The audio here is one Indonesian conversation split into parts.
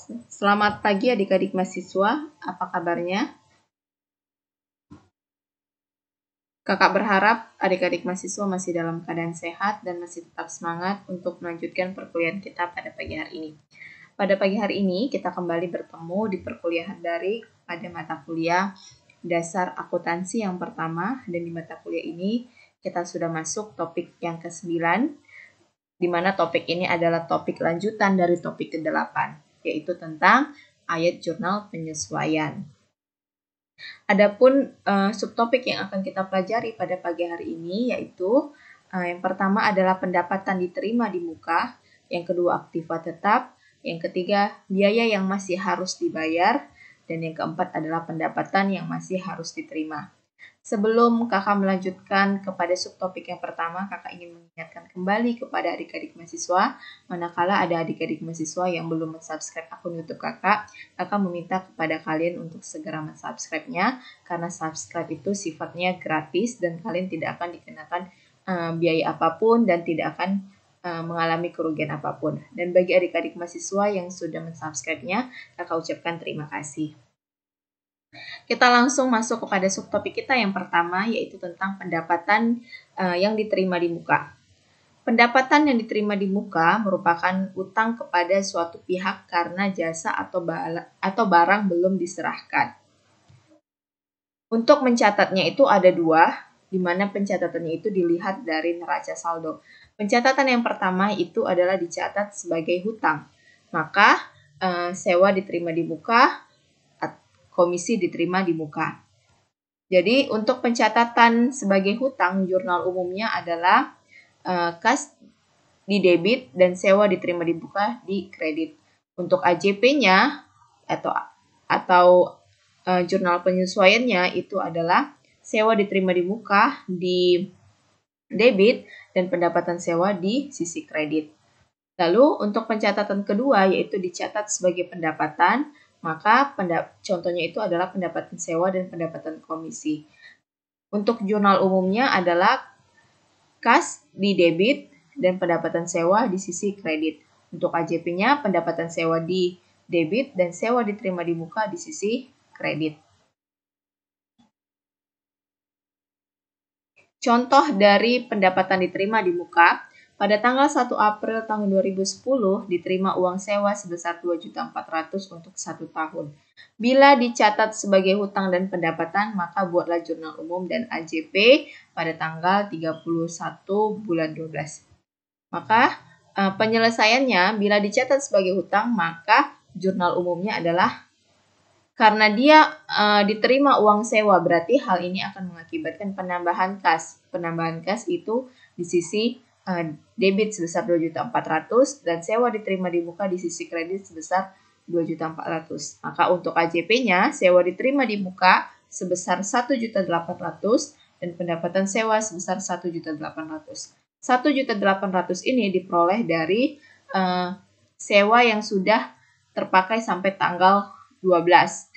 Selamat pagi adik-adik mahasiswa, apa kabarnya? Kakak berharap adik-adik mahasiswa masih dalam keadaan sehat dan masih tetap semangat untuk melanjutkan perkuliahan kita pada pagi hari ini. Pada pagi hari ini kita kembali bertemu di perkuliahan daring pada mata kuliah dasar akuntansi yang pertama, dan di mata kuliah ini kita sudah masuk topik yang ke-9, di mana topik ini adalah topik lanjutan dari topik ke-8, yaitu tentang ayat jurnal penyesuaian. Adapun subtopik yang akan kita pelajari pada pagi hari ini yaitu yang pertama adalah pendapatan diterima di muka, yang kedua aktiva tetap, yang ketiga biaya yang masih harus dibayar, dan yang keempat adalah pendapatan yang masih harus diterima. Sebelum kakak melanjutkan kepada subtopik yang pertama, kakak ingin mengingatkan kembali kepada adik-adik mahasiswa, manakala ada adik-adik mahasiswa yang belum mensubscribe akun YouTube kakak meminta kepada kalian untuk segera mensubscribe-nya, karena subscribe itu sifatnya gratis dan kalian tidak akan dikenakan biaya apapun dan tidak akan mengalami kerugian apapun. Dan bagi adik-adik mahasiswa yang sudah mensubscribe-nya, kakak ucapkan terima kasih. Kita langsung masuk kepada subtopik kita yang pertama, yaitu tentang pendapatan yang diterima di muka. Pendapatan yang diterima di muka merupakan utang kepada suatu pihak karena jasa atau barang belum diserahkan. Untuk mencatatnya itu ada dua, di mana pencatatannya itu dilihat dari neraca saldo. Pencatatan yang pertama itu adalah dicatat sebagai hutang. Maka sewa diterima di muka, komisi diterima di muka. Jadi untuk pencatatan sebagai hutang, jurnal umumnya adalah kas di debit dan sewa diterima di muka di kredit. Untuk AJP-nya atau jurnal penyesuaiannya itu adalah sewa diterima di muka di debit dan pendapatan sewa di sisi kredit. Lalu untuk pencatatan kedua yaitu dicatat sebagai pendapatan, maka contohnya itu adalah pendapatan sewa dan pendapatan komisi. Untuk jurnal umumnya adalah kas di debit dan pendapatan sewa di sisi kredit. Untuk AJP-nya pendapatan sewa di debit dan sewa diterima di muka di sisi kredit. Contoh dari pendapatan diterima di muka, pada tanggal 1 April tahun 2010 diterima uang sewa sebesar 2.400.000 untuk 1 tahun. Bila dicatat sebagai hutang dan pendapatan, maka buatlah jurnal umum dan AJP pada tanggal 31 bulan 12. Maka penyelesaiannya, bila dicatat sebagai hutang, maka jurnal umumnya adalah karena dia diterima uang sewa, berarti hal ini akan mengakibatkan penambahan kas. Penambahan kas itu di sisi debit sebesar 2.400.000 dan sewa diterima di muka di sisi kredit sebesar 2.400.000. Maka untuk AJP-nya, sewa diterima di muka sebesar 1.800.000 dan pendapatan sewa sebesar 1.800.000. 1.800.000 ini diperoleh dari sewa yang sudah terpakai sampai tanggal 12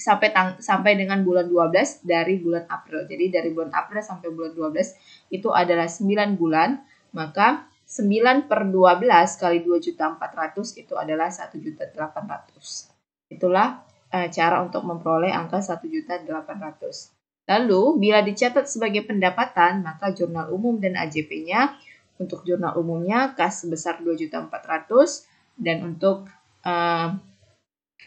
sampai dengan bulan 12 dari bulan April. Jadi dari bulan April sampai bulan 12 itu adalah 9 bulan, maka 9 per 12 kali 2.400.000 itu adalah 1.800.000. Itulah cara untuk memperoleh angka 1.800.000. Lalu bila dicatat sebagai pendapatan, maka jurnal umum dan AJP-nya, untuk jurnal umumnya kas sebesar 2.400.000 dan untuk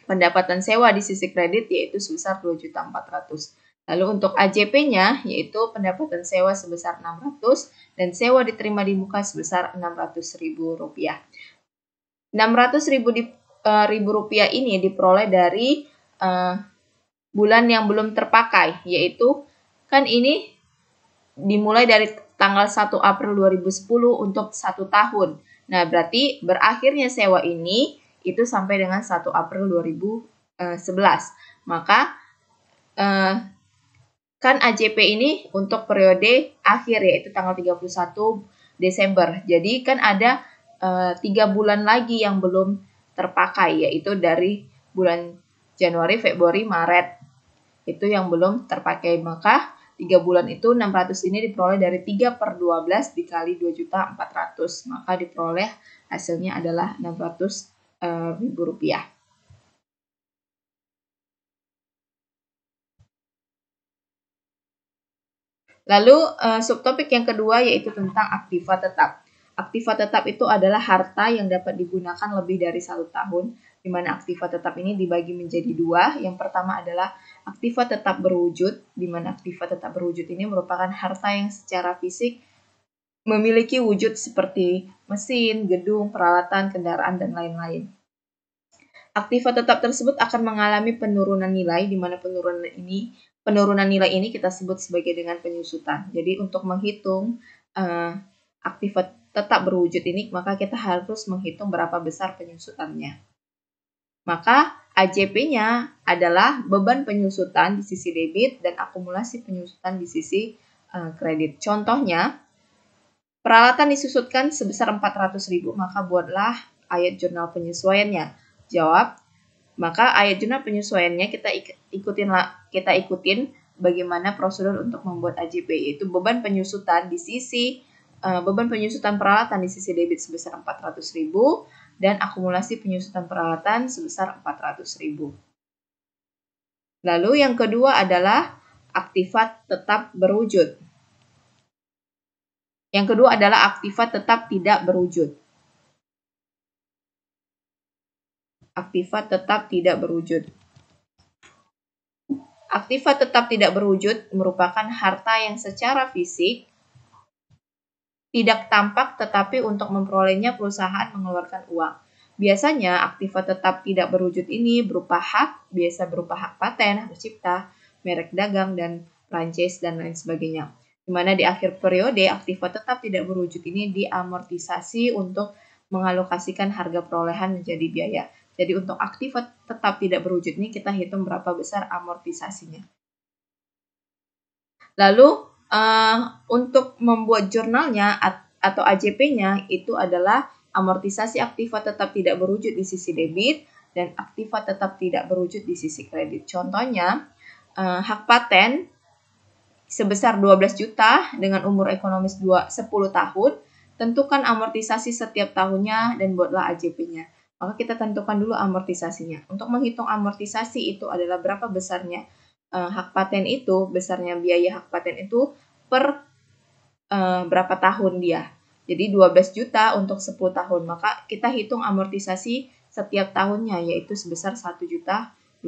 pendapatan sewa di sisi kredit yaitu sebesar 2.400.000. Lalu untuk AJP-nya yaitu pendapatan sewa sebesar 600 dan sewa diterima di muka sebesar Rp600.000. Rp600.000 ini diperoleh dari bulan yang belum terpakai, yaitu kan ini dimulai dari tanggal 1 April 2010 untuk 1 tahun. Nah, berarti berakhirnya sewa ini itu sampai dengan 1 April 2011. Maka kan AJP ini untuk periode akhir yaitu tanggal 31 Desember. Jadi kan ada 3 bulan lagi yang belum terpakai, yaitu dari bulan Januari, Februari, Maret. Itu yang belum terpakai. Maka 3 bulan itu 600 ini diperoleh dari 3 per 12 dikali 2.400.000. Maka diperoleh hasilnya adalah Rp600.000. Lalu subtopik yang kedua yaitu tentang aktiva tetap. Aktiva tetap itu adalah harta yang dapat digunakan lebih dari 1 tahun, di mana aktiva tetap ini dibagi menjadi dua. Yang pertama adalah aktiva tetap berwujud, di mana aktiva tetap berwujud ini merupakan harta yang secara fisik memiliki wujud seperti mesin, gedung, peralatan, kendaraan, dan lain-lain. Aktiva tetap tersebut akan mengalami penurunan nilai, di mana penurunan nilai ini kita sebut sebagai dengan penyusutan. Jadi untuk menghitung aktiva tetap berwujud ini, maka kita harus menghitung berapa besar penyusutannya. Maka AJP-nya adalah beban penyusutan di sisi debit dan akumulasi penyusutan di sisi kredit. Contohnya, peralatan disusutkan sebesar 400.000, maka buatlah ayat jurnal penyesuaiannya. Jawab, maka ayat jurnal penyesuaiannya kita ikutin bagaimana prosedur untuk membuat AJP, yaitu beban penyusutan peralatan di sisi debit sebesar 400.000 dan akumulasi penyusutan peralatan sebesar 400.000. Lalu yang kedua adalah aktiva tetap berwujud. Yang kedua adalah aktiva tetap tidak berwujud. Aktiva tetap tidak berwujud. Aktiva tetap tidak berwujud merupakan harta yang secara fisik tidak tampak, tetapi untuk memperolehnya perusahaan mengeluarkan uang. Biasanya aktiva tetap tidak berwujud ini berupa biasa berupa hak paten, hak cipta, merek dagang, dan franchise, dan lain sebagainya. Di mana di akhir periode aktiva tetap tidak berwujud ini diamortisasi untuk mengalokasikan harga perolehan menjadi biaya. Jadi untuk aktiva tetap tidak berwujud ini kita hitung berapa besar amortisasinya. Lalu untuk membuat jurnalnya atau AJP-nya itu adalah amortisasi aktiva tetap tidak berwujud di sisi debit dan aktiva tetap tidak berwujud di sisi kredit. Contohnya, hak paten sebesar 12 juta dengan umur ekonomis 10 tahun, tentukan amortisasi setiap tahunnya dan buatlah AJP-nya. Maka kita tentukan dulu amortisasinya. Untuk menghitung amortisasi itu adalah berapa besarnya hak paten itu, besarnya biaya hak paten itu per berapa tahun dia. Jadi 12 juta untuk 10 tahun. Maka kita hitung amortisasi setiap tahunnya yaitu sebesar 1.200.000,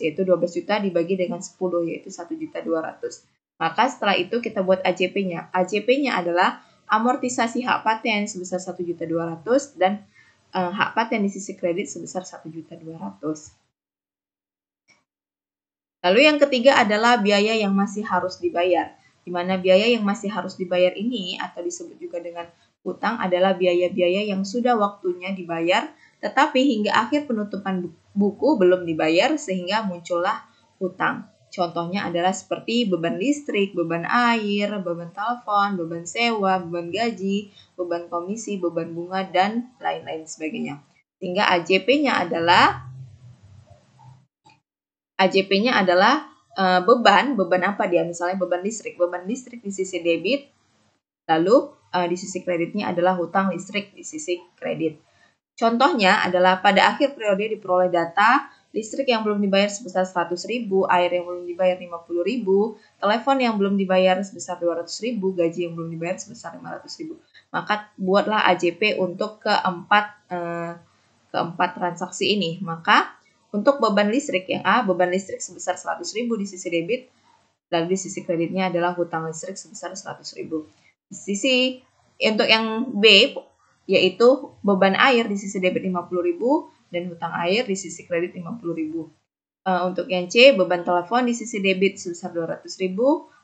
yaitu 12 juta dibagi dengan 10 yaitu 1.200.000. Maka setelah itu kita buat AJP-nya. AJP-nya adalah amortisasi hak paten sebesar 1.200.000 dan hak paten di sisi kredit sebesar 1.200.000. Lalu yang ketiga adalah biaya yang masih harus dibayar, di mana biaya yang masih harus dibayar ini atau disebut juga dengan utang adalah biaya-biaya yang sudah waktunya dibayar, tetapi hingga akhir penutupan buku belum dibayar sehingga muncullah utang. Contohnya adalah seperti beban listrik, beban air, beban telepon, beban sewa, beban gaji, beban komisi, beban bunga, dan lain-lain sebagainya. Sehingga AJP-nya adalah beban apa dia? Misalnya beban listrik di sisi debit, lalu di sisi kreditnya adalah hutang listrik di sisi kredit. Contohnya adalah pada akhir periode diperoleh data listrik yang belum dibayar sebesar 100.000, air yang belum dibayar 50.000, telepon yang belum dibayar sebesar 200.000, gaji yang belum dibayar sebesar 500.000. Maka buatlah AJP untuk keempat transaksi ini. Maka untuk beban listrik yang A, beban listrik sebesar 100.000 di sisi debit, lalu di sisi kreditnya adalah hutang listrik sebesar 100.000. Di sisi untuk yang B, yaitu beban air di sisi debit 50.000 dan hutang air di sisi kredit 50.000. Untuk yang C, beban telepon di sisi debit sebesar 200.000,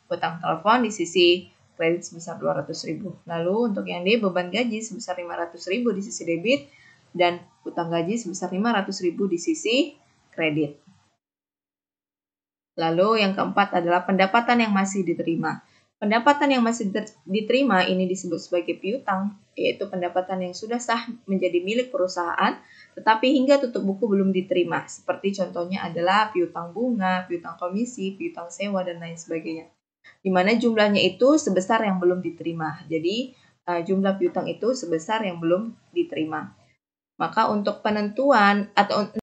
hutang telepon di sisi kredit sebesar 200.000. Lalu untuk yang D, beban gaji sebesar 500.000 di sisi debit dan hutang gaji sebesar 500.000 di sisi kredit. Lalu yang keempat adalah pendapatan yang masih diterima. Pendapatan yang masih diterima ini disebut sebagai piutang, yaitu pendapatan yang sudah sah menjadi milik perusahaan, tetapi hingga tutup buku belum diterima. Seperti contohnya adalah piutang bunga, piutang komisi, piutang sewa, dan lain sebagainya. Di mana jumlahnya itu sebesar yang belum diterima. Jadi jumlah piutang itu sebesar yang belum diterima. Maka untuk penentuan atau